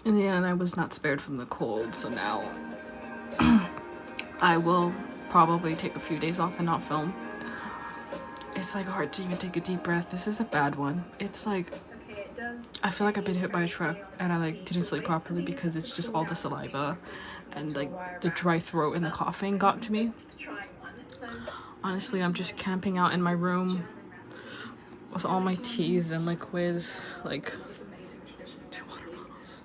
In the end, I was not spared from the cold, so now I will probably take a few days off and not film. It's like hard to even take a deep breath. This is a bad one. It's like I feel like I've been hit by a truck and I like didn't sleep properly because it's just all the saliva and like the dry throat and the coughing got to me. Honestly, I'm just camping out in my room with all my teas and liquids, like 2 water bottles.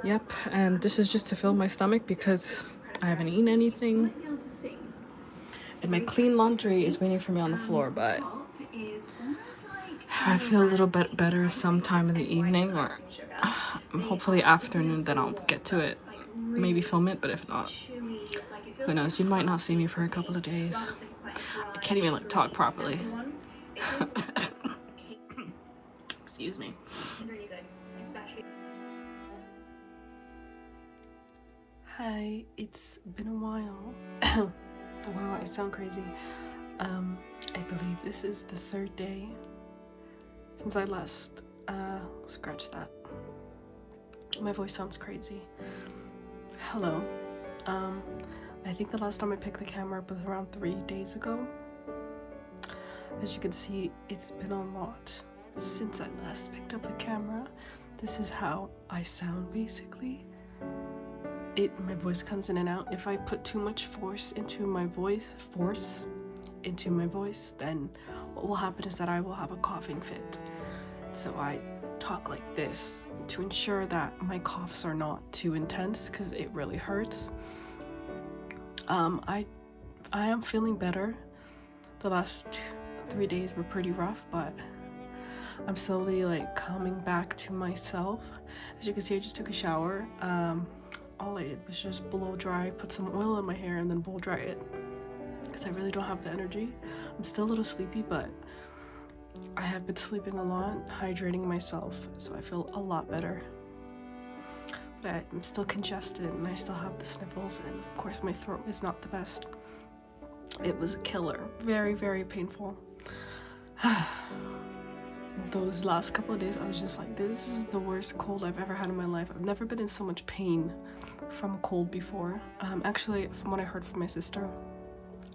Yep, and this is just to fill my stomach because I haven't eaten anything. And my clean laundry is waiting for me on the floor, but I feel a little bit better sometime in the evening or hopefully afternoon, then I'll get to it. Maybe film it, but if not, who knows? You might not see me for a couple of days. I can't even like talk properly. Excuse me. Hi, it's been a while. Wow, I sound crazy. I believe this is the 3rd day since I last scratched that. My voice sounds crazy. Hello. I think the last time I picked the camera up was around 3 days ago. As you can see, it's been a lot since I last picked up the camera. This is how I sound basically. My voice comes in and out. If I put too much force into my voice, then what will happen is that I will have a coughing fit. So I talk like this to ensure that my coughs are not too intense because it really hurts. I am feeling better. The last 3 days were pretty rough, but I'm slowly like coming back to myself. As you can see, I just took a shower. All I did was just blow dry, put some oil in my hair, and then blow dry it because I really don't have the energy. I'm still a little sleepy, but I have been sleeping a lot, hydrating myself, so I feel a lot better. But I'm still congested and I still have the sniffles, and of course my throat is not the best. It was a killer. Very, very painful. Those last couple of days I was just like, this is the worst cold I've ever had in my life. I've never been in so much pain from a cold before. Actually, from what I heard from my sister,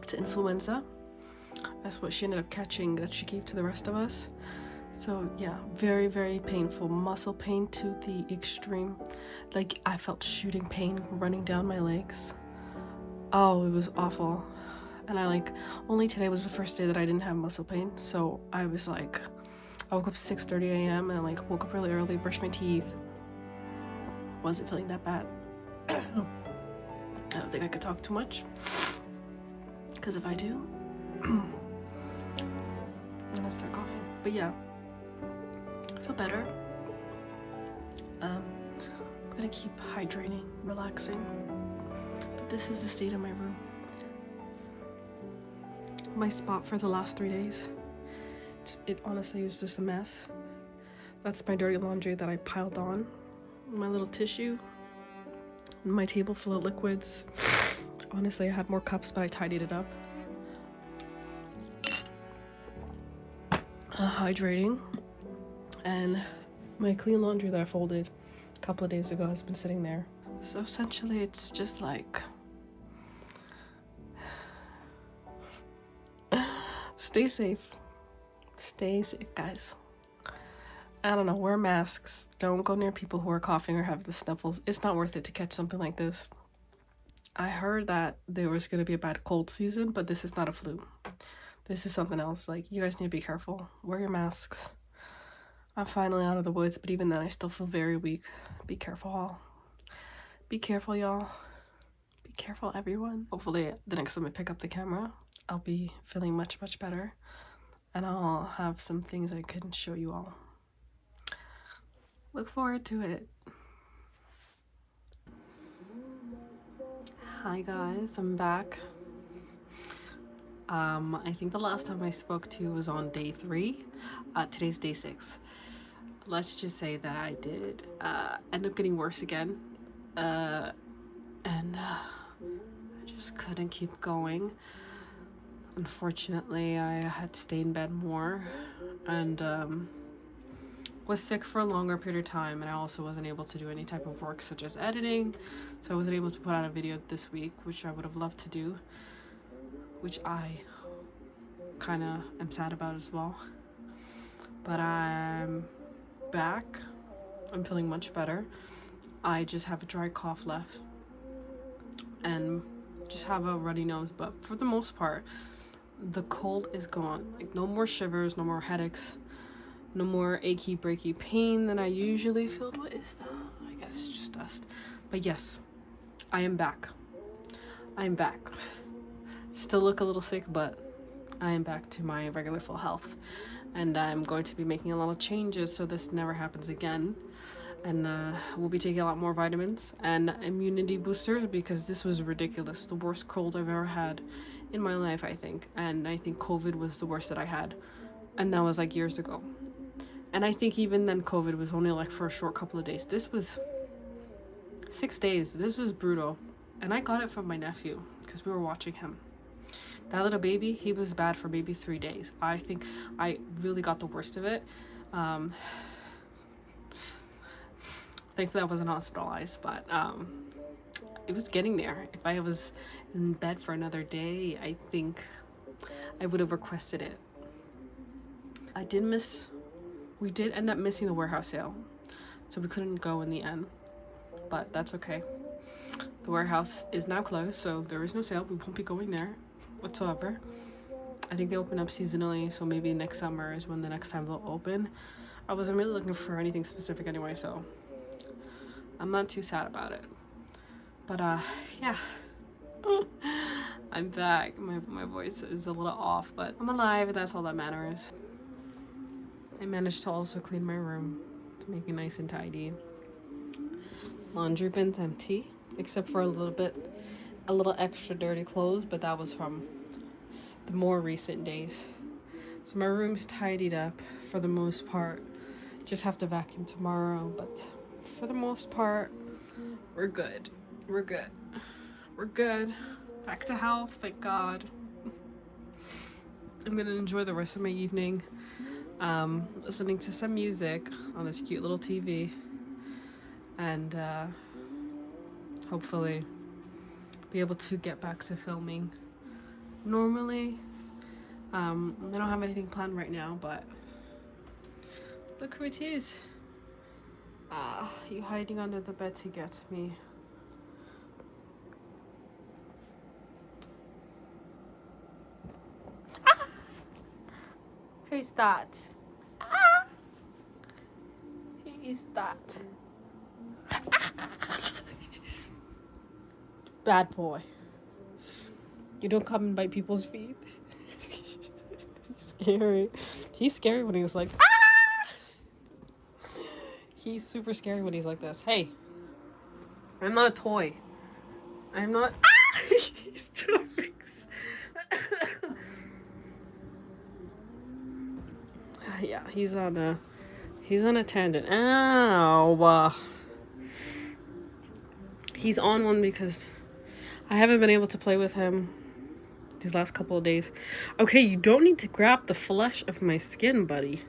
it's influenza. That's what she ended up catching that she gave to the rest of us. So yeah, very, very painful. Muscle pain to the extreme. Like I felt shooting pain running down my legs. Oh, it was awful. And only today was the first day that I didn't have muscle pain. So I was like, I woke up 6:30 a.m. and I woke up really early, brushed my teeth. Wasn't feeling that bad. I don't think I could talk too much, because if I do, I'm gonna start coughing. But yeah, I feel better. I'm gonna keep hydrating, relaxing. But this is the state of my room. My spot for the last 3 days. It honestly was just a mess. That's my dirty laundry that I piled on. My little tissue. My table full of liquids. Honestly, I had more cups, but I tidied it up. Hydrating. And my clean laundry that I folded a couple of days ago has been sitting there. So essentially, it's just like... Stay safe. Stay safe, guys. I don't know, wear masks. Don't go near people who are coughing or have the sniffles. It's not worth it to catch something like this. I heard that there was going to be a bad cold season, but this is not a flu. This is something else. You guys need to be careful. Wear your masks. I'm finally out of the woods, but even then I still feel very weak. Be careful, all. Be careful, y'all. Be careful, everyone. Hopefully the next time I pick up the camera, I'll be feeling much, much better. And I'll have some things I can show you all. Look forward to it. Hi guys, I'm back. I think the last time I spoke to you was on day 3. Today's day 6. Let's just say that I did end up getting worse again. And I just couldn't keep going. Unfortunately, I had to stay in bed more. And was sick for a longer period of time, and I also wasn't able to do any type of work such as editing, so I wasn't able to put out a video this week, which I would have loved to do, which I kind of am sad about as well. But I'm back. I'm feeling much better. I just have a dry cough left and just have a runny nose, but for the most part the cold is gone. Like, no more shivers, no more headaches, no more achy breaky pain that I usually feel. What is that? I guess it's just dust. But yes, I am back. Still look a little sick, but I am back to my regular full health, and I'm going to be making a lot of changes so this never happens again. And we'll be taking a lot more vitamins and immunity boosters, because this was ridiculous. The worst cold I've ever had in my life, I think. And I think COVID was the worst that I had. And that was like years ago. And I think even then COVID was only like for a short couple of days. This was 6 days. This was brutal. And I got it from my nephew because we were watching him. That little baby, he was bad for maybe 3 days. I think I really got the worst of it. Thankfully I wasn't hospitalized, but it was getting there. If I was in bed for another day, I think I would have requested it. We did end up missing the warehouse sale, so we couldn't go in the end, but that's okay. The warehouse is now closed, so there is no sale. We won't be going there whatsoever. I think they open up seasonally, so maybe next summer is when the next time they'll open. I wasn't really looking for anything specific anyway, so I'm not too sad about it. But yeah. I'm back. My voice is a little off, but I'm alive, and that's all that matters. I managed to also clean my room to make it nice and tidy. Laundry bin's empty, except for a little extra dirty clothes, but that was from the more recent days. So my room's tidied up for the most part. Just have to vacuum tomorrow, but for the most part, we're good. Back to health, thank God. I'm gonna enjoy the rest of my evening listening to some music on this cute little TV, and hopefully be able to get back to filming normally. I don't have anything planned right now, but look who it is. You hiding under the bed to get me. Who's that? Who is that? Bad boy. You don't come and bite people's feet. He's scary. He's scary when he's like, He's super scary when he's like this. Hey, I'm not a toy. I'm not. He's doing things. Yeah, he's on a tangent. Ow. He's on one because I haven't been able to play with him these last couple of days. Okay, you don't need to grab the flesh of my skin, buddy.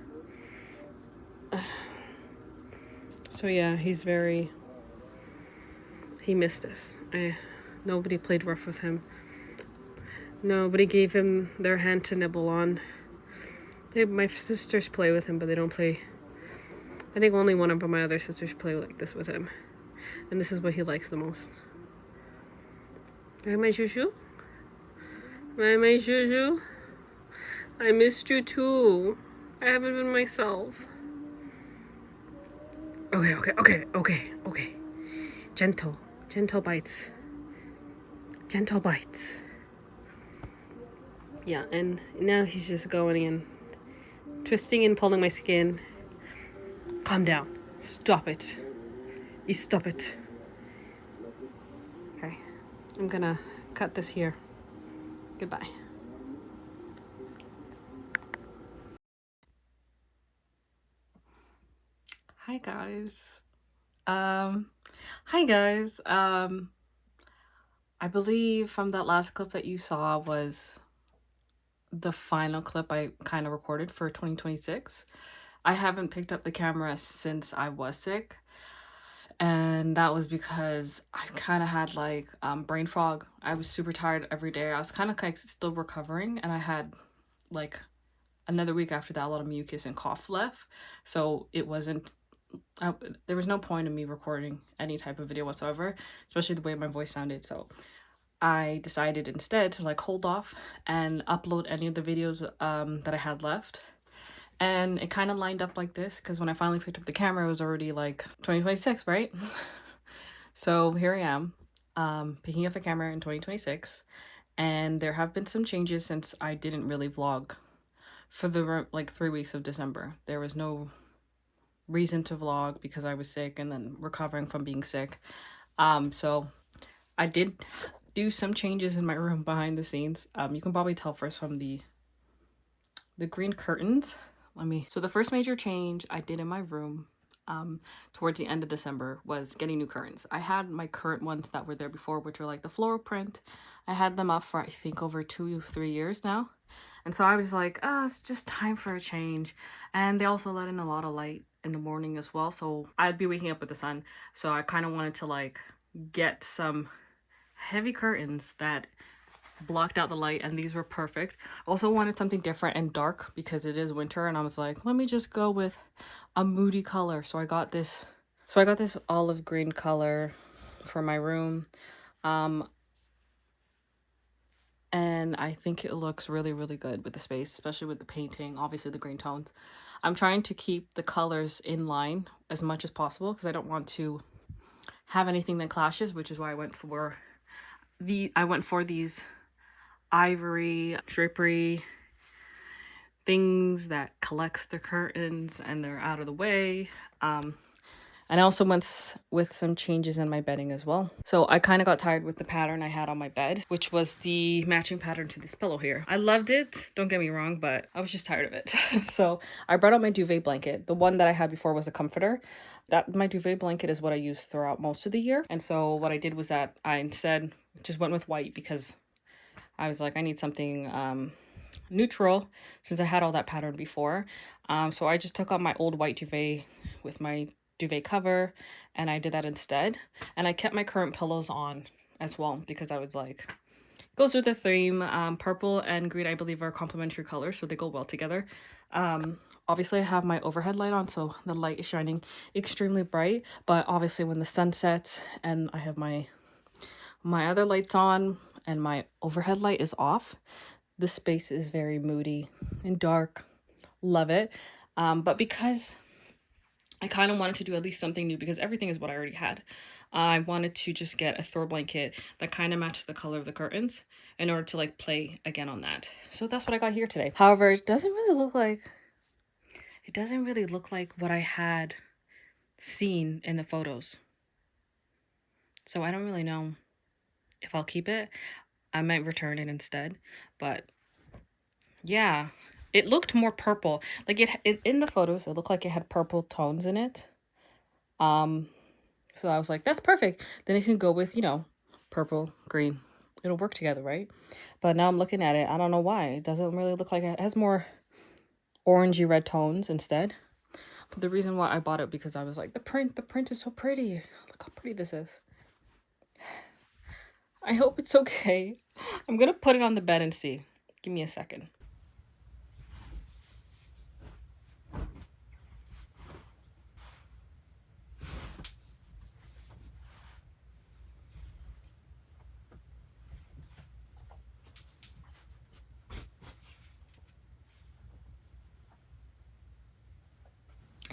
So yeah, he missed us. Nobody played rough with him. Nobody gave him their hand to nibble on. My sisters play with him, but they don't play. I think only one of my other sisters play like this with him. And this is what he likes the most. Hi, my shushu. My shushu. I missed you too. I haven't been myself. Okay. Gentle bites. Yeah, and now he's just going in, twisting and pulling my skin. Calm down. Stop it. You stop it. Okay, I'm gonna cut this here. Goodbye. Hi guys. I believe from that last clip that you saw was the final clip I kind of recorded for 2026. I haven't picked up the camera since I was sick, and that was because I kind of had like brain fog. I was super tired every day. I was kind of like still recovering, and I had like another week after that a lot of mucus and cough left. So it wasn't there was no point in me recording any type of video whatsoever, especially the way my voice sounded. So I decided instead to like hold off and upload any of the videos that I had left. And it kind of lined up like this because when I finally picked up the camera, it was already like 2026, right? So here I am, picking up the camera in 2026. And there have been some changes since I didn't really vlog for the like 3 weeks of December. There was no reason to vlog because I was sick and then recovering from being sick. So I did do some changes in my room behind the scenes. You can probably tell first from the green curtains. So the first major change I did in my room towards the end of December was getting new curtains. I had my current ones that were there before, which were like the floral print. I had them up for I think over 2-3 years now. And so I was like, oh, it's just time for a change. And they also let in a lot of light in the morning as well. So I'd be waking up with the sun. So I kind of wanted to like get some heavy curtains that blocked out the light, and these were perfect. Also wanted something different and dark because it is winter, and I was like, let me just go with a moody color. So I got this olive green color for my room. And I think it looks really, really good with the space, especially with the painting, obviously the green tones. I'm trying to keep the colors in line as much as possible because I don't want to have anything that clashes, which is why I went for these ivory drapery things that collects the curtains and they're out of the way. And I also went with some changes in my bedding as well. So I kind of got tired with the pattern I had on my bed, which was the matching pattern to this pillow here. I loved it, don't get me wrong, but I was just tired of it. So I brought out my duvet blanket. The one that I had before was a comforter. My duvet blanket is what I use throughout most of the year. And so what I did was that I instead just went with white because I was like, I need something neutral since I had all that pattern before. So I just took out my old white duvet with my duvet cover and I did that instead. And I kept my current pillows on as well because I was like, goes with the theme. Purple and green, I believe, are complementary colors, so they go well together. Obviously I have my overhead light on, so the light is shining extremely bright, but obviously when the sun sets and I have my other lights on and my overhead light is off, the space is very moody and dark. Love it. But because I kind of wanted to do at least something new because everything is what I already had, I wanted to just get a throw blanket that kind of matches the color of the curtains in order to like play again on that. So that's what I got here today. However, it doesn't really look like what I had seen in the photos. So I don't really know if I'll keep it. I might return it instead. But yeah, it looked more purple. Like it in the photos, it looked like it had purple tones in it. So I was like, that's perfect. Then it can go with, purple, green. It'll work together, right? But now I'm looking at it. I don't know why. It doesn't really look like it has more orangey red tones instead. But the reason why I bought it because I was like, the print is so pretty. Look how pretty this is. I hope it's okay. I'm gonna put it on the bed and see. Give me a second.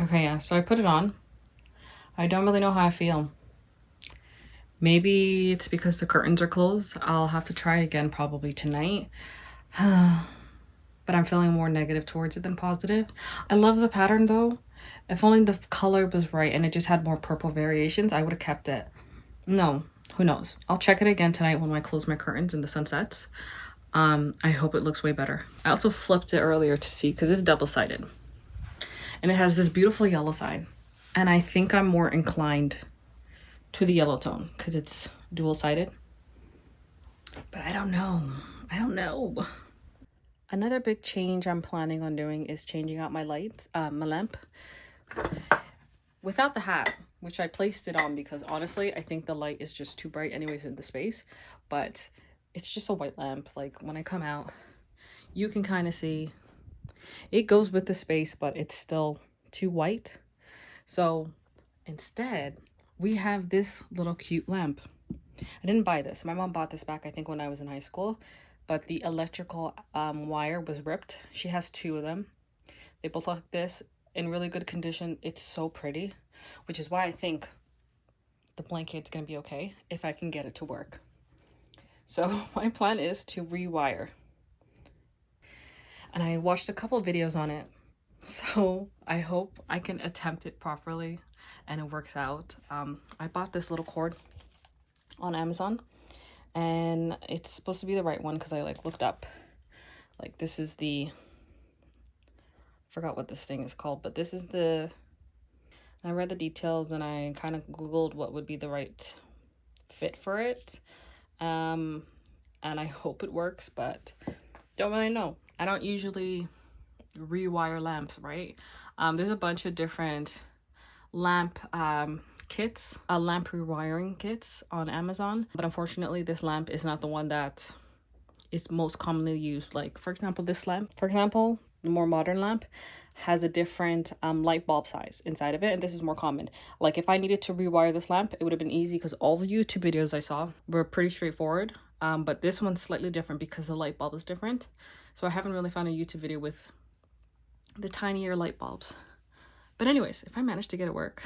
Okay, yeah, so I put it on. I don't really know how I feel. Maybe it's because the curtains are closed. I'll have to try again probably tonight. But I'm feeling more negative towards it than positive. I love the pattern though. If only the color was right and it just had more purple variations, I would have kept it. No, who knows? I'll check it again tonight when I close my curtains and the sun sets. I hope it looks way better. I also flipped it earlier to see because it's double-sided. And it has this beautiful yellow side. And I think I'm more inclined to the yellow tone because it's dual-sided. But I don't know. Another big change I'm planning on doing is changing out my lights, my lamp. Without the hat, which I placed it on because honestly, I think the light is just too bright anyways in the space. But it's just a white lamp. Like when I come out, you can kind of see it goes with the space, but it's still too white. So instead, we have this little cute lamp. I didn't buy this. My mom bought this back, I think, when I was in high school. But the electrical wire was ripped. She has two of them. They both look like this in really good condition. It's so pretty, which is why I think the blanket's gonna be okay if I can get it to work. So my plan is to rewire. And I watched a couple videos on it. So I hope I can attempt it properly and it works out. I bought this little cord on Amazon and it's supposed to be the right one because I like looked up. Like this is the, forgot what this thing is called, but this is the, I read the details and I kind of Googled what would be the right fit for it. And I hope it works, but don't really know. I don't usually rewire lamps, right? There's a bunch of different lamp kits, lamp rewiring kits on Amazon, but unfortunately this lamp is not the one that is most commonly used. Like for example, this lamp, for example, the more modern lamp has a different light bulb size inside of it, and this is more common. Like if I needed to rewire this lamp, it would have been easy because all the YouTube videos I saw were pretty straightforward, but this one's slightly different because the light bulb is different. So I haven't really found a YouTube video with the tinier light bulbs. But anyways, if I manage to get it work,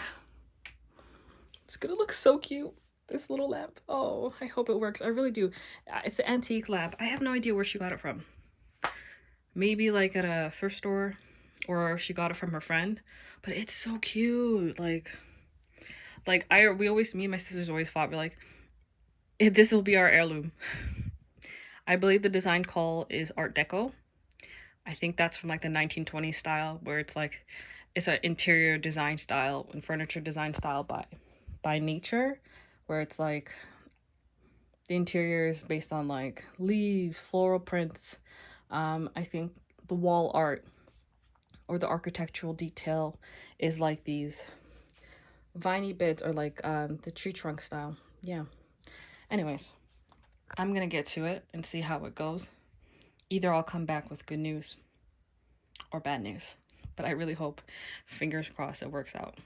it's gonna look so cute. This little lamp. Oh, I hope it works. I really do. It's an antique lamp. I have no idea where she got it from. Maybe like at a thrift store, or she got it from her friend. But it's so cute. Like we always, me and my sisters always fought. We're like, this will be our heirloom. I believe the design call is Art Deco. I think that's from like the 1920s style, where it's like, it's an interior design style and furniture design style by nature, where it's like the interior is based on like leaves, floral prints. I think the wall art or the architectural detail is like these viney bits or like the tree trunk style. Yeah. Anyways, I'm gonna get to it and see how it goes. Either I'll come back with good news or bad news, but I really hope, fingers crossed, it works out.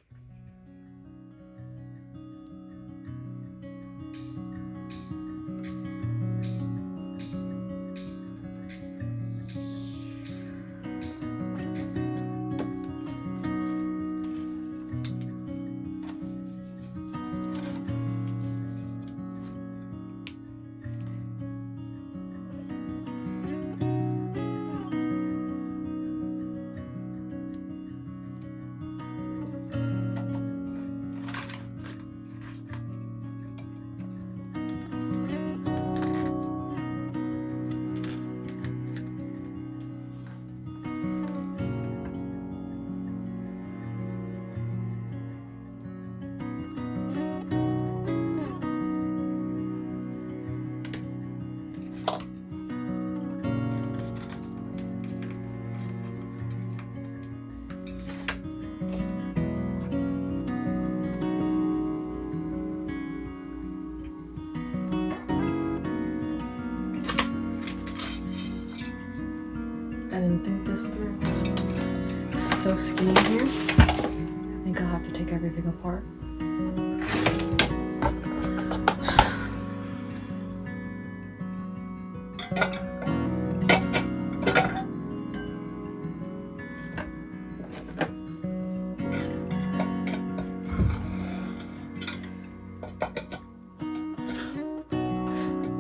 I didn't think this through. It's so skinny here. I think I'll have to take everything apart.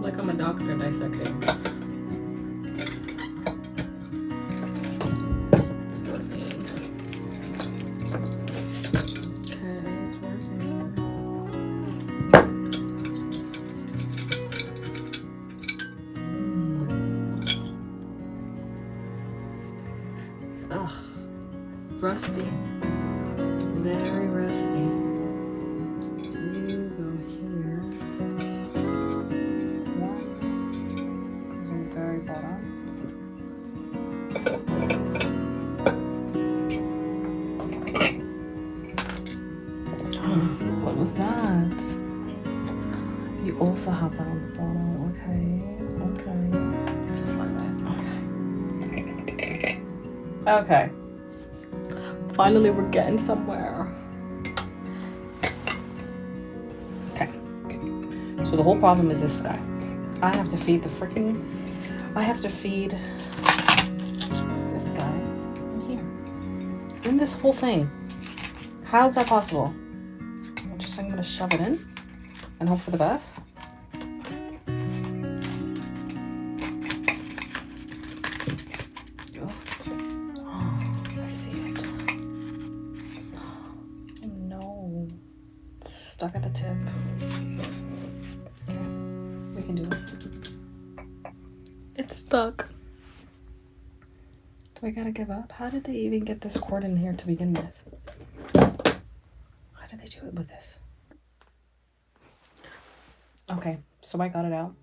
Like I'm a doctor dissecting. Ugh, rusty, very rusty. So you go here. One goes on the very bottom. also have that on the bottom. Okay. Just like that. Okay. Finally, we're getting somewhere. Okay. So the whole problem is this guy. I have to feed this guy in here. In this whole thing. How is that possible? I'm gonna shove it in and hope for the best. Oh, I see it. Oh no. It's stuck at the tip. Okay, we can do this. It's stuck. Do I gotta give up? How did they even get this cord in here to begin with? How did they do it with this? Okay, so I got it out.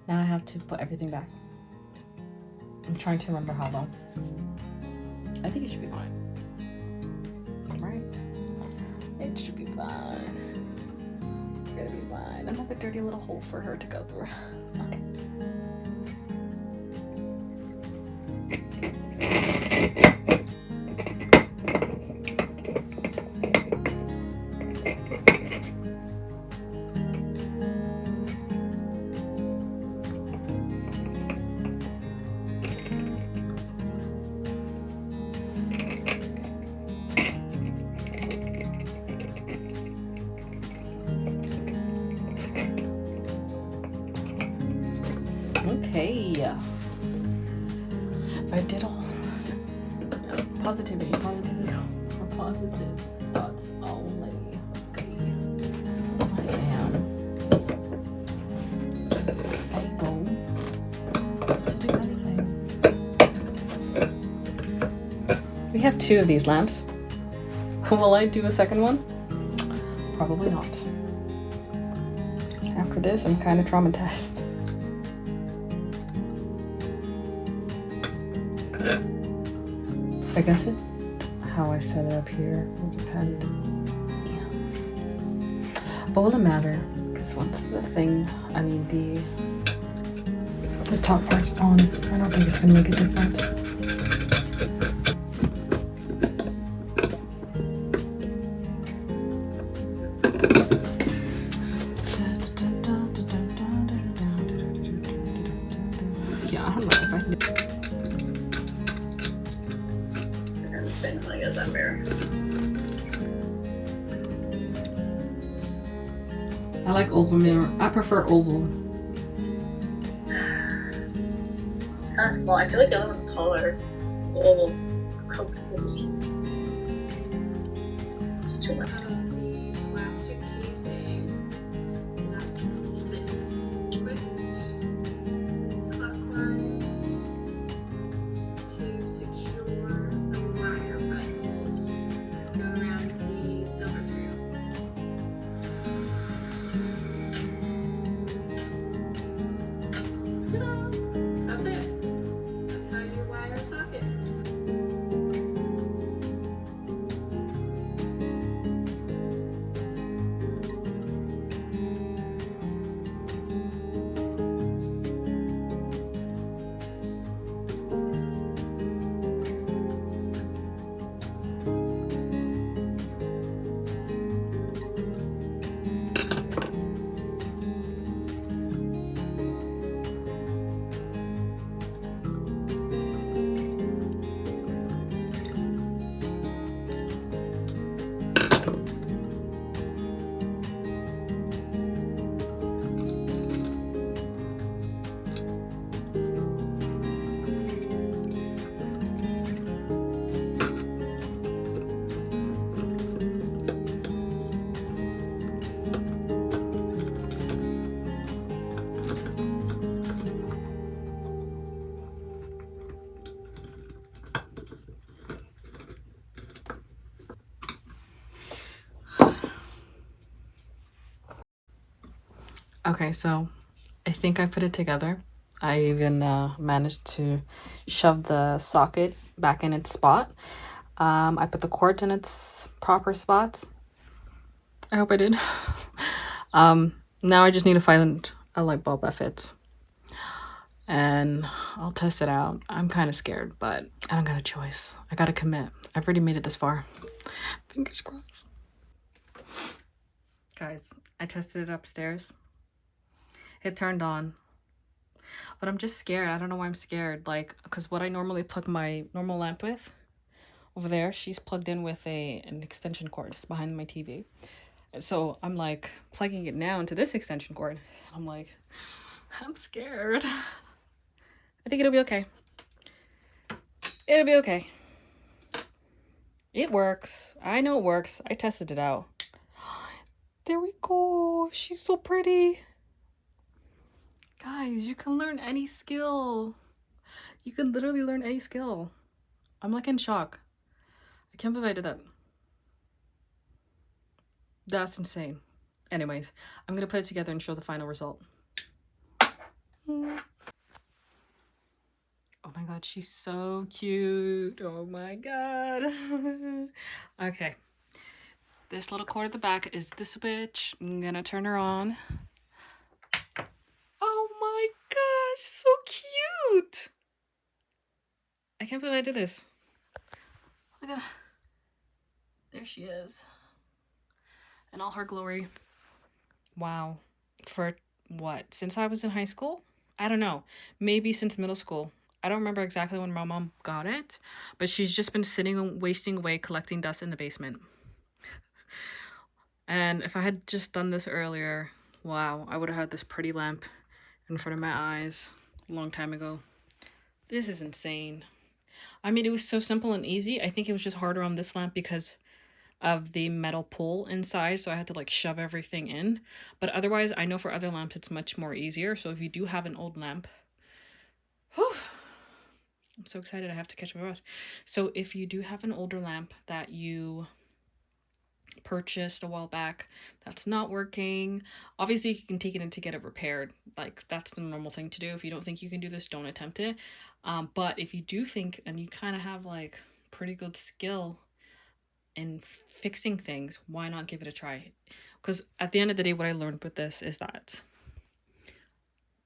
Now I have to put everything back. I'm trying to remember how long. I think it should be fine. Right? It should be fine. It's gonna be fine. Another dirty little hole for her to go through. Okay. If I did all positivity, positive thoughts only. Okay. I am able to do anything. We have 2 of these lamps. Will I do a second one? Probably not. After this, I'm kind of traumatized. I guess how I set it up here will depend. Yeah. But will it matter? Because once the top part's on, I don't think it's gonna make a difference. Yeah, I don't know if I can. That mirror. I like oval mirror. I prefer oval. Kind of small. I feel like the other one's taller. The oval. It's too much. The plastic casing, that this twist clockwise to secure the wire buttons go around the silver screw. Ta-da! That's it. That's how you wire a socket. Okay, so I think I put it together. I even managed to shove the socket back in its spot. I put the cords in its proper spots. I hope I did. Now I just need to find a light bulb that fits. And I'll test it out. I'm kind of scared, but I don't got a choice. I gotta commit. I've already made it this far. Fingers crossed. Guys, I tested it upstairs. It turned on. But I'm just scared. I don't know why I'm scared. Like, because what I normally plug my normal lamp with, over there, she's plugged in with an extension cord. It's behind my TV. And so I'm like plugging it now into this extension cord. I'm like, I'm scared. I think it'll be okay. It'll be okay. It works. I know it works. I tested it out. There we go. She's so pretty. Guys, you can learn any skill. You can literally learn any skill. I'm like in shock. I can't believe I did that. That's insane. Anyways, I'm gonna put it together and show the final result. Oh my god, she's so cute. Oh my god. Okay. This little cord at the back is the switch. I'm gonna turn her on. Oh my gosh, so cute. I can't believe I did this. Look at her. There she is. In all her glory. Wow. For what? Since I was in high school? I don't know. Maybe since middle school. I don't remember exactly when my mom got it, but she's just been sitting and wasting away collecting dust in the basement. And if I had just done this earlier, wow, I would have had this pretty lamp in front of my eyes a long time ago. This is insane. I mean, it was so simple and easy. I think it was just harder on this lamp because of the metal pole inside, so I had to like shove everything in. But otherwise, I know for other lamps it's much more easier. So if you do have an old lamp, whew, I'm so excited. I have to catch my breath. So if you do have an older lamp that you purchased a while back that's not working, obviously you can take it in to get it repaired. Like, that's the normal thing to do. If you don't think you can do this, don't attempt it. But if you do think and you kind of have like pretty good skill in fixing things, why not give it a try? Because at the end of the day, what I learned with this is that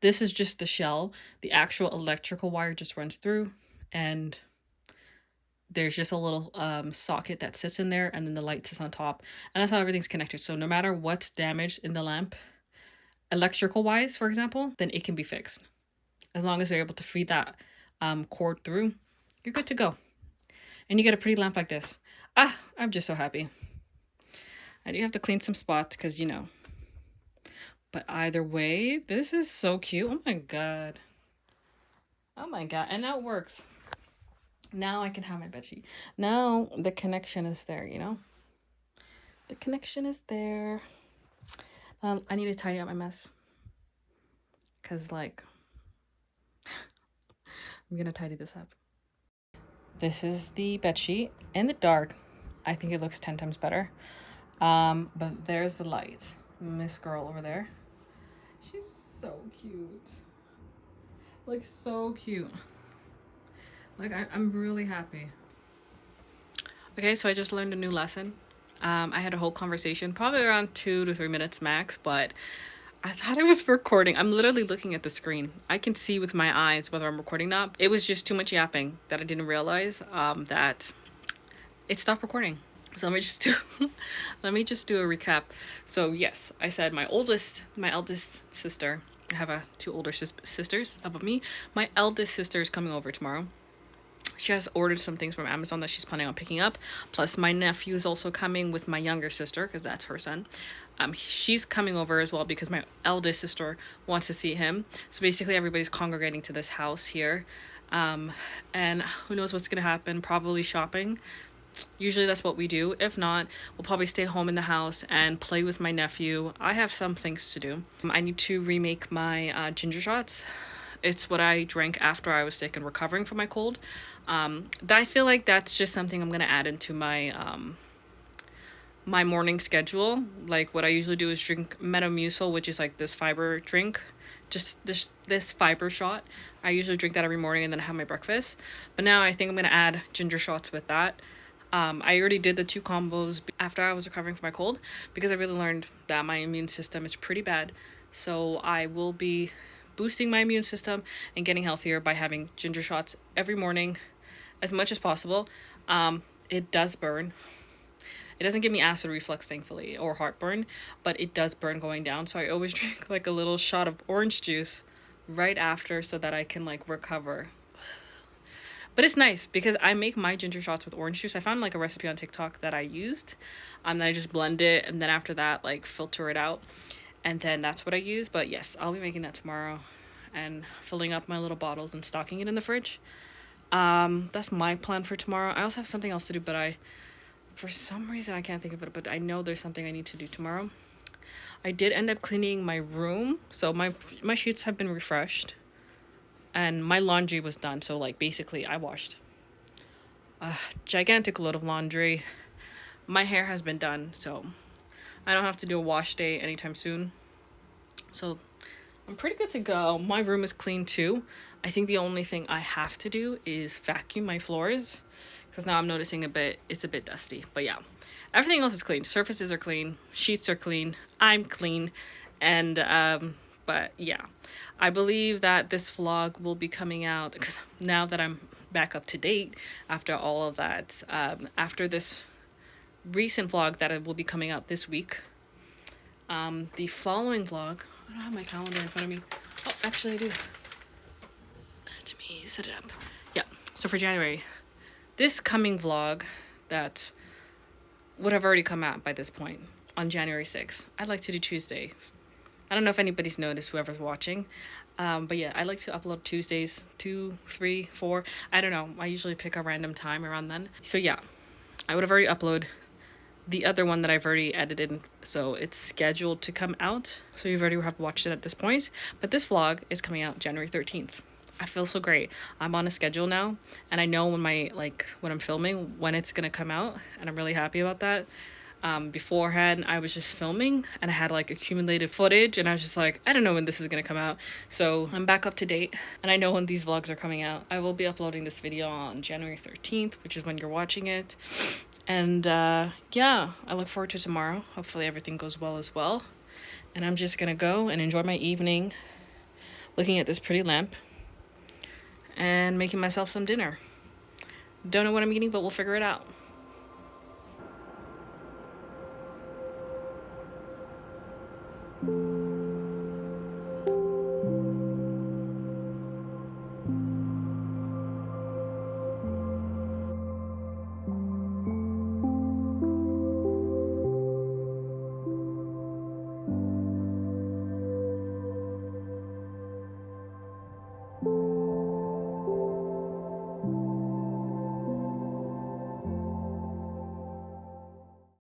this is just the shell. The actual electrical wire just runs through, and there's just a little socket that sits in there, and then the light sits on top, and that's how everything's connected. So no matter what's damaged in the lamp, electrical wise, for example, then it can be fixed. As long as they're able to feed that cord through, you're good to go. And you get a pretty lamp like this. I'm just so happy. I do have to clean some spots because, you know. But either way, this is so cute. Oh my god. Oh my god. And now it works. Now I can have my bedsheet. Now the connection is there, you know? The connection is there. I need to tidy up my mess. Because, like, I'm going to tidy this up. This is the bedsheet. In the dark, I think it looks 10 times better. But there's the light. Miss Girl over there. She's so cute. Like, so cute. Like, I'm really happy. Okay, so I just learned a new lesson. I had a whole conversation, probably around 2 to 3 minutes max, but I thought I was recording. I'm literally looking at the screen. I can see with my eyes whether I'm recording or not. It was just too much yapping that I didn't realize that it stopped recording. So let me just do a recap. So yes, I said my eldest sister. I have two older sisters above me. My eldest sister is coming over tomorrow. She has ordered some things from Amazon that she's planning on picking up. Plus, my nephew is also coming with my younger sister, because that's her son. She's coming over as well because my eldest sister wants to see him. So basically, everybody's congregating to this house here. And who knows what's going to happen? Probably shopping. Usually that's what we do. If not, we'll probably stay home in the house and play with my nephew. I have some things to do. I need to remake my ginger shots. It's what I drank after I was sick and recovering from my cold. I feel like that's just something I'm going to add into my my morning schedule. Like, what I usually do is drink Metamucil, which is like this fiber drink. Just this fiber shot. I usually drink that every morning and then have my breakfast. But now I think I'm going to add ginger shots with that. I already did the 2 combos after I was recovering from my cold because I really learned that my immune system is pretty bad. So I will be boosting my immune system and getting healthier by having ginger shots every morning as much as possible. It does burn. It doesn't give me acid reflux, thankfully, or heartburn, but it does burn going down. So I always drink like a little shot of orange juice right after so that I can like recover. But it's nice because I make my ginger shots with orange juice. I found like a recipe on TikTok that I used. Then I just blend it, and then after that, like filter it out. And then that's what I use. But yes, I'll be making that tomorrow and filling up my little bottles and stocking it in the fridge. That's my plan for tomorrow. I also have something else to do, but for some reason I can't think of it, but I know there's something I need to do tomorrow. I did end up cleaning my room, so my sheets have been refreshed and my laundry was done. So like basically I washed a gigantic load of laundry. My hair has been done, so I don't have to do a wash day anytime soon. So I'm pretty good to go. My room is clean too. I think the only thing I have to do is vacuum my floors because now I'm noticing it's a bit dusty. But yeah, everything else is clean. Surfaces are clean, sheets are clean, I'm clean. And but yeah, I believe that this vlog will be coming out because now that I'm back up to date after all of that, after this recent vlog that will be coming out this week, the following vlog, I don't have my calendar in front of me. Oh, actually I do. Let me set it up. Yeah, so for January, this coming vlog that would have already come out by this point on January 6th. I'd like to do Tuesdays. I don't know if anybody's noticed, whoever's watching. But yeah, I like to upload Tuesdays, 2, 3, 4. I don't know. I usually pick a random time around then. So yeah, I would have already uploaded the other one that I've already edited. So it's scheduled to come out. So you've already have watched it at this point. But this vlog is coming out January 13th. I feel so great. I'm on a schedule now, and I know when I'm filming when it's gonna come out, and I'm really happy about that. Beforehand I was just filming and I had like accumulated footage and I was just like, I don't know when this is gonna come out. So I'm back up to date and I know when these vlogs are coming out. I will be uploading this video on January 13th, which is when you're watching it. And yeah, I look forward to tomorrow. Hopefully everything goes well as well. And I'm just gonna go and enjoy my evening looking at this pretty lamp and making myself some dinner. Don't know what I'm eating, but we'll figure it out.